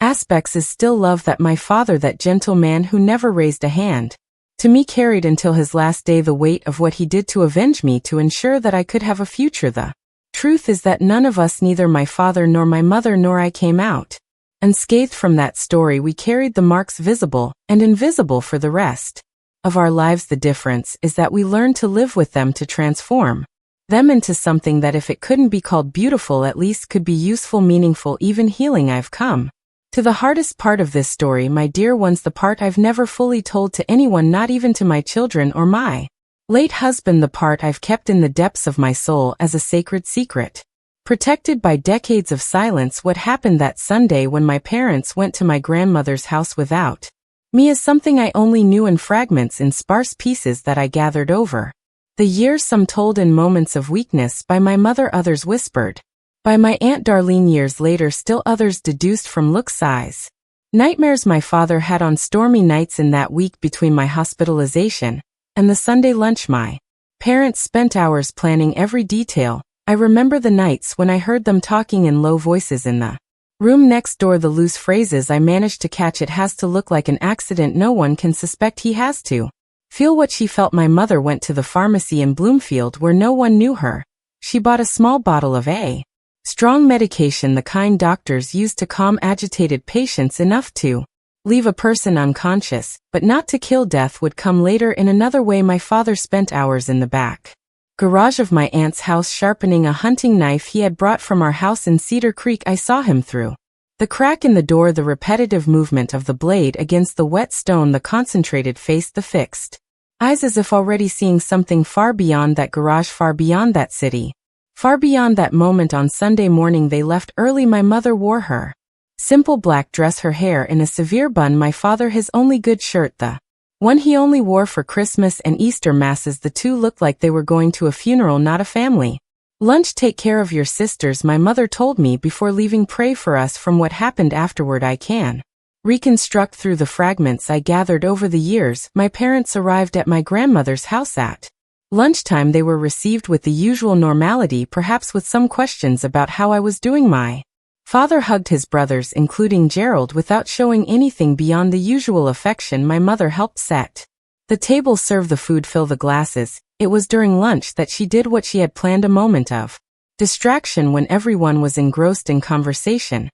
aspects, is still love. That my father, that gentle man who never raised a hand to me, carried until his last day the weight of what he did to avenge me, to ensure that I could have a future. The truth is that none of us, neither my father nor my mother nor I, came out unscathed from that story. We carried the marks, visible and invisible, for the rest of our lives. The difference is that we learned to live with them, to transform them into something that, if it couldn't be called beautiful, at least could be useful, meaningful, even healing. I've come to the hardest part of this story, my dear ones, the part I've never fully told to anyone, not even to my children or my late husband, the part I've kept in the depths of my soul as a sacred secret, protected by decades of silence. What happened that Sunday when my parents went to my grandmother's house without me is something I only knew in fragments, in sparse pieces that I gathered over the years, some told in moments of weakness by my mother, others whispered by my Aunt Darlene years later, still others deduced from looks, sighs, nightmares my father had on stormy nights in that week between my hospitalization and the Sunday lunch my parents spent hours planning every detail. I remember the nights when I heard them talking in low voices in the room next door, the loose phrases I managed to catch: it has to look like an accident, no one can suspect, he has to feel what she felt. My mother went to the pharmacy in Bloomfield where no one knew her. She bought a small bottle of a strong medication, the kind doctors use to calm agitated patients, enough to leave a person unconscious, but not to kill. Death would come later in another way. My father spent hours in the back garage of my aunt's house sharpening a hunting knife he had brought from our house in Cedar Creek. I saw him through the crack in the door, the repetitive movement of the blade against the wet stone, the concentrated face, the fixed eyes, as if already seeing something far beyond that garage, far beyond that city, far beyond that moment. On Sunday morning they left early. My mother wore her simple black dress, her hair in a severe bun, my father his only good shirt, the One he only wore for Christmas and Easter masses. The two looked like they were going to a funeral, not a family. Lunch, take care of your sisters, my mother told me before leaving. Pray for us. From what happened afterward I can reconstruct through the fragments I gathered over the years. My parents arrived at my grandmother's house at lunchtime. They were received with the usual normality, perhaps with some questions about how I was doing. My father hugged his brothers, including Gerald, without showing anything beyond the usual affection. My mother helped set the table, serve the food, fill the glasses. It was during lunch that she did what she had planned, a moment of distraction when everyone was engrossed in conversation,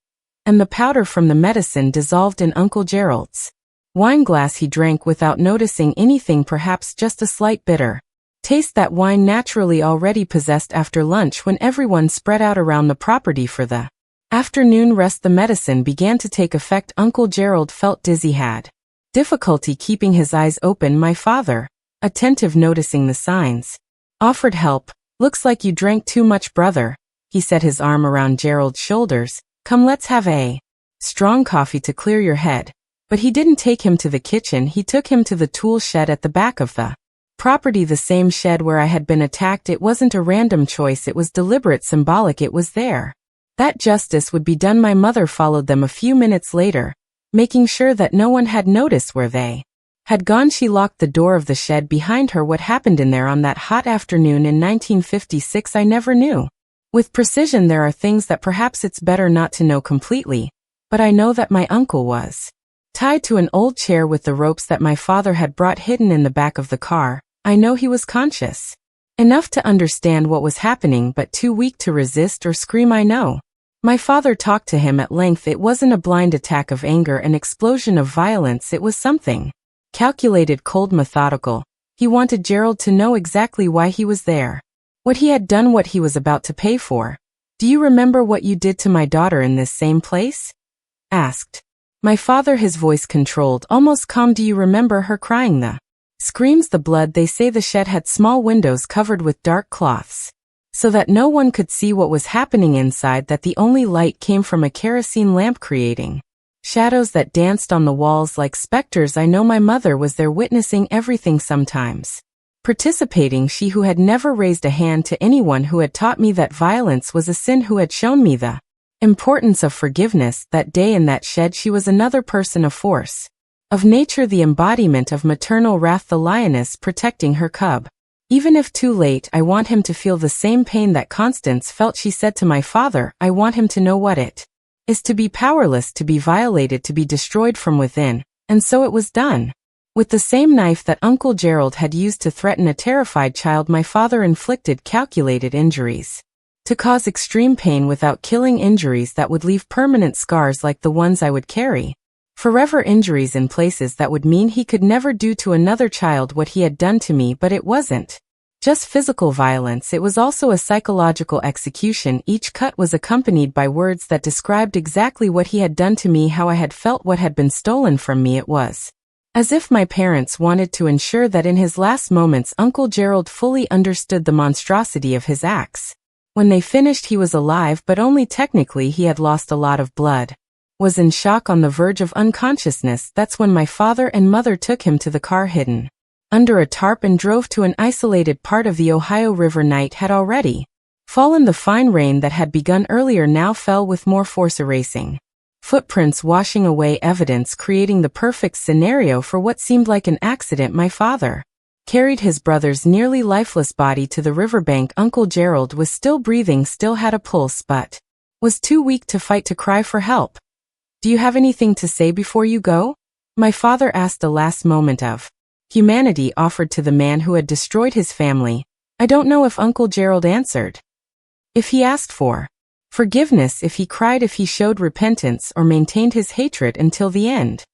and the powder from the medicine dissolved in Uncle Gerald's wine glass. He drank without noticing anything, perhaps just a slight bitter taste that wine naturally already possessed. After lunch, when everyone spread out around the property for the afternoon rest, the medicine began to take effect. Uncle Gerald felt dizzy, had difficulty keeping his eyes open. My father, attentive, noticing the signs, offered help. Looks like you drank too much, brother. He set his arm around Gerald's shoulders. Come, let's have a strong coffee to clear your head. But he didn't take him to the kitchen. He took him to the tool shed at the back of the property, the same shed where I had been attacked. It wasn't a random choice. It was deliberate, symbolic. It was there that justice would be done. My mother followed them a few minutes later, making sure that no one had noticed where they had gone. She locked the door of the shed behind her. What happened in there on that hot afternoon in 1956 I never knew with precision. There are things that perhaps it's better not to know completely, but I know that my uncle was tied to an old chair with the ropes that my father had brought hidden in the back of the car. I know he was conscious enough to understand what was happening, but too weak to resist or scream. I know my father talked to him at length. It wasn't a blind attack of anger, an explosion of violence. It was something calculated, cold, methodical. He wanted Gerald to know exactly why he was there, what he had done, what he was about to pay for. Do you remember what you did to my daughter in this same place? Asked my father, his voice controlled, almost calm. Do you remember her crying, the screams, the blood? They say the shed had small windows covered with dark cloths, so that no one could see what was happening inside, that the only light came from a kerosene lamp, creating shadows that danced on the walls like specters. I know my mother was there, witnessing everything, sometimes participating. She who had never raised a hand to anyone, who had taught me that violence was a sin, who had shown me the importance of forgiveness. That day in that shed she was another person, a force of nature, the embodiment of maternal wrath, the lioness protecting her cub. Even if too late, I want him to feel the same pain that Constance felt, she said to my father. I want him to know what it is to be powerless, to be violated, to be destroyed from within. And so it was done. With the same knife that Uncle Gerald had used to threaten a terrified child, my father inflicted calculated injuries to cause extreme pain without killing, injuries that would leave permanent scars like the ones I would carry forever, injuries in places that would mean he could never do to another child what he had done to me. But it wasn't just physical violence, it was also a psychological execution. Each cut was accompanied by words that described exactly what he had done to me, how I had felt, what had been stolen from me. It was as if my parents wanted to ensure that in his last moments Uncle Gerald fully understood the monstrosity of his acts. When they finished, he was alive, but only technically. He had lost a lot of blood, was in shock, on the verge of unconsciousness. That's when my father and mother took him to the car hidden under a tarp and drove to an isolated part of the Ohio River. Night had already fallen. The fine rain that had begun earlier now fell with more force, erasing footprints, washing away evidence, creating the perfect scenario for what seemed like an accident. My father carried his brother's nearly lifeless body to the riverbank. Uncle Gerald was still breathing, still had a pulse, but was too weak to fight, to cry for help. Do you have anything to say before you go? My father asked, the last moment of humanity offered to the man who had destroyed his family. I don't know if Uncle Gerald answered, if he asked for forgiveness, if he cried, if he showed repentance, or maintained his hatred until the end.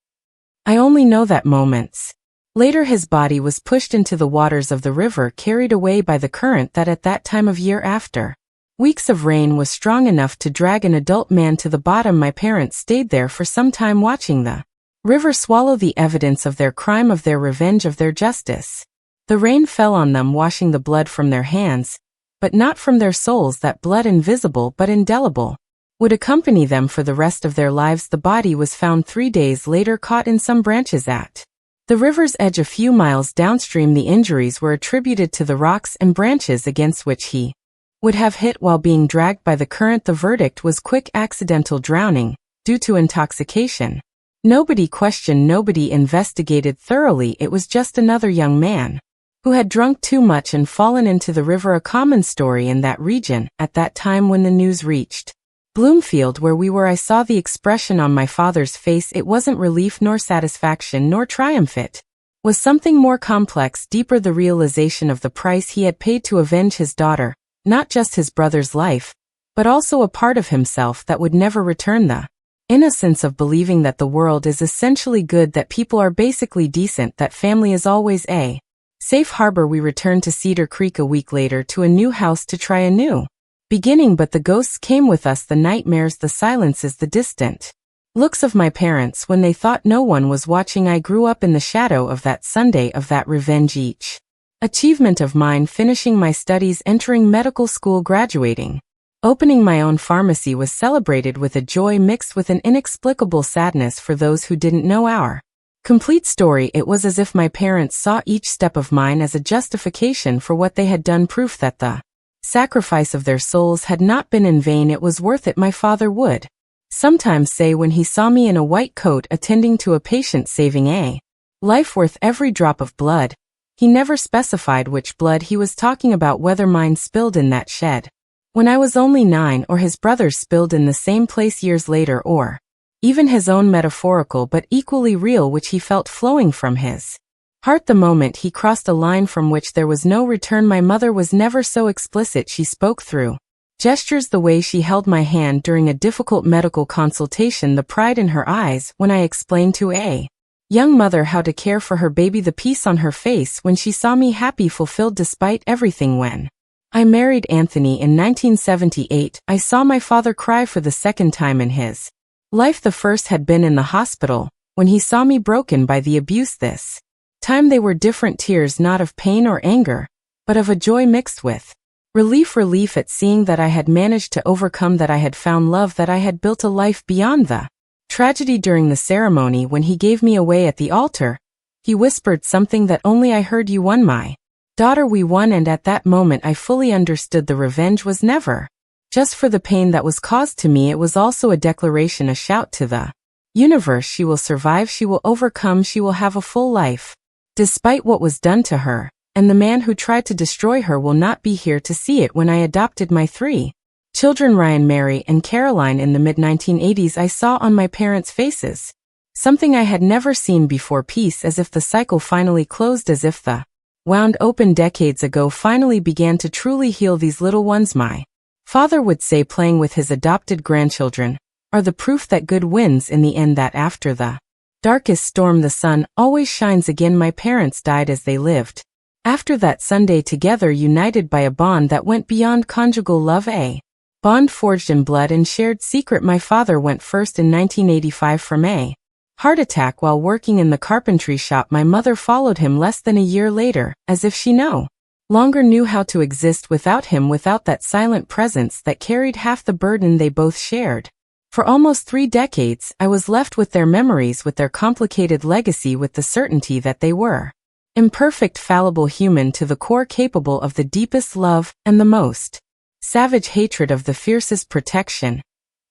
I only know that moments later his body was pushed into the waters of the river, carried away by the current that at that time of year, after weeks of rain, was strong enough to drag an adult man to the bottom. My parents stayed there for some time, watching the river swallow the evidence of their crime, of their revenge, of their justice. The rain fell on them, washing the blood from their hands, but not from their souls. That blood, invisible but indelible, would accompany them for the rest of their lives. The body was found 3 days later, caught in some branches at The river's edge a few miles downstream. The injuries were attributed to the rocks and branches against which he would have hit while being dragged by the current. The verdict was quick accidental drowning, due to intoxication. Nobody questioned, nobody investigated thoroughly. It was just another young man who had drunk too much and fallen into the river, a common story in that region. At that time when the news reached Bloomfield, where we were, I saw the expression on my father's face. It wasn't relief nor satisfaction nor triumph. It was something more complex, deeper, the realization of the price he had paid to avenge his daughter, not just his brother's life, but also a part of himself that would never return. The innocence of believing that the world is essentially good, that people are basically decent, that family is always a safe harbor. We returned to Cedar Creek a week later to a new house to try a new beginning, but the ghosts came with us, the nightmares, the silences, the distant looks of my parents when they thought no one was watching. I grew up in the shadow of that Sunday, of that revenge. Each achievement of mine, finishing my studies, entering medical school, graduating, opening my own pharmacy, was celebrated with a joy mixed with an inexplicable sadness for those who didn't know our complete story. It was as if my parents saw each step of mine as a justification for what they had done, proof that the sacrifice of their souls had not been in vain. It was worth it, my father would sometimes say when he saw me in a white coat attending to a patient, saving a life, worth every drop of blood. He never specified which blood he was talking about, whether mine spilled in that shed when I was only 9, or his brother's spilled in the same place years later, or even his own metaphorical but equally real, which he felt flowing from his heart the moment he crossed a line from which there was no return. My mother was never so explicit. She spoke through gestures, the way she held my hand during a difficult medical consultation, the pride in her eyes when I explained to a young mother how to care for her baby, the peace on her face when she saw me happy, fulfilled despite everything. When I married Anthony in 1978, I saw my father cry for the second time in his life. The first had been in the hospital, when he saw me broken by the abuse. This time they were different tears, not of pain or anger, but of a joy mixed with relief at seeing that I had managed to overcome, that I had found love, that I had built a life beyond the tragedy. During the ceremony, when he gave me away at the altar, he whispered something that only I heard: "You won, my daughter, we won." And at that moment I fully understood the revenge was never just for the pain that was caused to me. It was also a declaration, a shout to the universe: she will survive, she will overcome, she will have a full life, despite what was done to her, and the man who tried to destroy her will not be here to see it. When I adopted my 3 children, Ryan, Mary, and Caroline, in the mid-1980s, I saw on my parents' faces something I had never seen before: peace, as if the cycle finally closed, as if the wound open decades ago finally began to truly heal. These little ones, my father would say, playing with his adopted grandchildren, are the proof that good wins in the end, that after the darkest storm the sun always shines again. My parents died as they lived after that Sunday, together, united by a bond that went beyond conjugal love, a bond forged in blood and shared secret. My father went first in 1985 from a heart attack while working in the carpentry shop. My mother followed him less than a year later, as if she no longer knew how to exist without him, without that silent presence that carried half the burden they both shared. For almost 3 decades, I was left with their memories, with their complicated legacy, with the certainty that they were imperfect, fallible, human to the core, capable of the deepest love and the most savage hatred, of the fiercest protection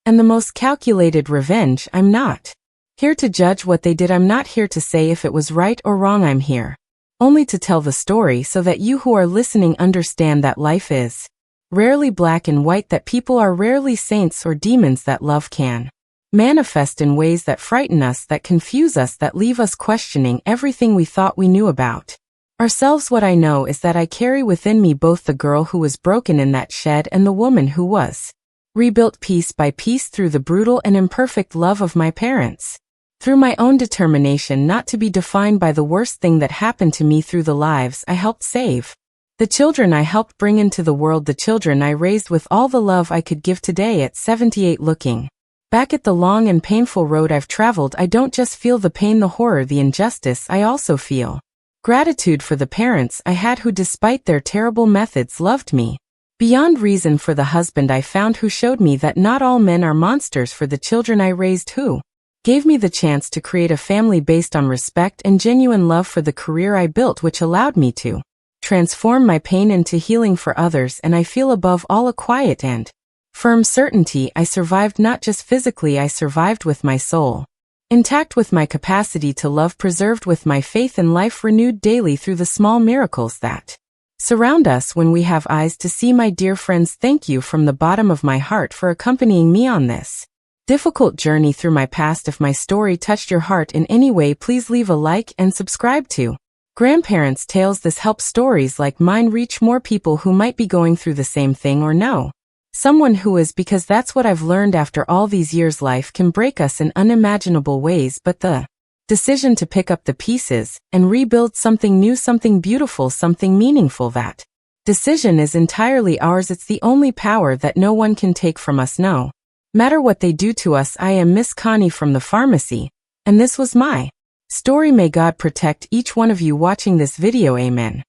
and the most calculated revenge. I'm not here to judge what they did. I'm not here to say if it was right or wrong. I'm here only to tell the story, so that you who are listening understand that life is rarely black and white, that people are rarely saints or demons, that love can manifest in ways that frighten us, that confuse us, that leave us questioning everything we thought we knew about ourselves. What I know is that I carry within me both the girl who was broken in that shed and the woman who was rebuilt piece by piece through the brutal and imperfect love of my parents, through my own determination not to be defined by the worst thing that happened to me, through the lives I helped save, the children I helped bring into the world, the children I raised with all the love I could give. Today at 78, looking back at the long and painful road I've traveled, I don't just feel the pain, the horror, the injustice. I also feel gratitude for the parents I had who, despite their terrible methods, loved me beyond reason, for the husband I found who showed me that not all men are monsters, for the children I raised who gave me the chance to create a family based on respect and genuine love for the career I built, which allowed me to transform my pain into healing for others, and I feel above all a quiet and firm certainty I survived not just physically, I survived with my soul intact, with my capacity to love preserved, with my faith in life renewed daily through the small miracles that surround us when we have eyes to see. My dear friends, thank you from the bottom of my heart for accompanying me on this difficult journey through my past. If my story touched your heart in any way, please leave a like and subscribe to Grandparents' Tales. This helps stories like mine reach more people who might be going through the same thing or know someone who is, because that's what I've learned after all these years. Life can break us in unimaginable ways, but the decision to pick up the pieces and rebuild something new, something beautiful, something meaningful, that decision is entirely ours. It's the only power that no one can take from us, no matter what they do to us. I am Miss Connie from the pharmacy, and this was my story. May God protect each one of you watching this video. Amen.